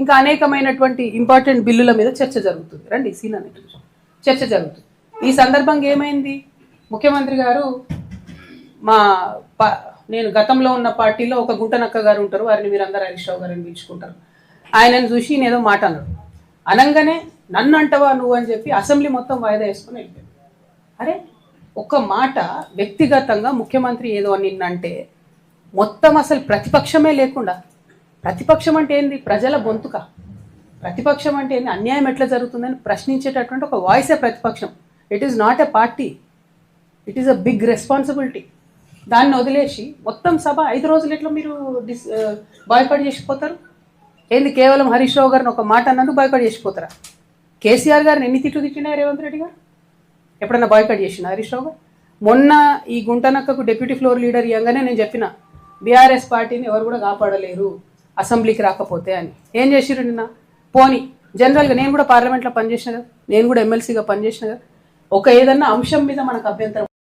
ఇంకా అనేకమైనటువంటి ఇంపార్టెంట్ బిల్లుల మీద చర్చ జరుగుతుంది. రండి సీన్ అనే చర్చ జరుగుతుంది. ఈ సందర్భంగా ఏమైంది, ముఖ్యమంత్రి గారు నేను గతంలో ఉన్న పార్టీలో ఒక గుంటనక్క గారు ఉంటారు, వారిని మీరందరూ హరీష్ రావు గారిని పిలుచుకుంటారు. ఆయనను చూసి నేనేదో మాట అన్నాడు, అనగానే నన్ను అంటవా నువ్వు అని చెప్పి అసెంబ్లీ మొత్తం వాయిదా వేసుకుని వెళ్ళిపోయాడు. అరే ఒక మాట వ్యక్తిగతంగా ముఖ్యమంత్రి ఏదో నిన్నంటే మొత్తం అసలు ప్రతిపక్షమే లేకుండా, ప్రతిపక్షం అంటే ఏంది, ప్రజల గొంతుక, ప్రతిపక్షం అంటే ఏంది, అన్యాయం ఎట్లా జరుగుతుందని ప్రశ్నించేటటువంటి ఒక వాయిసే ప్రతిపక్షం. It is not a party, it is a big responsibility. దాన్ని వదిలేసి మొత్తం సభ 5 రోజులు ఎట్లా మీరు బాయ్కాట్ చేసిపోతారు? ఏంది కేవలం హరీష్ రావు గారిని ఒక మాట అన్నందుకు బాయ్కాట్ చేసిపోతారా? కేసీఆర్ గారిని ఎన్ని తిట్లు తిట్టినా రేవంత్ రెడ్డి గారు ఎప్పుడన్నా బాయ్కాట్ చేసిన హరీష్ రావు గారు? మొన్న ఈ గుంటనక్కకు డిప్యూటీ ఫ్లోర్ లీడర్ ఇవ్వగానే నేను చెప్పిన, బీఆర్ఎస్ పార్టీని ఎవరు కూడా కాపాడలేరు అసెంబ్లీకి రాకపోతే అని. ఏం చేసిరు నిన్న? పోనీ జనరల్గా నేను కూడా పార్లమెంట్లో పనిచేసిన కదా, నేను కూడా ఎమ్మెల్సీగా పనిచేసిన కదా, ఒక ఏదన్నా అంశం మీద మనకు అభ్యంతరం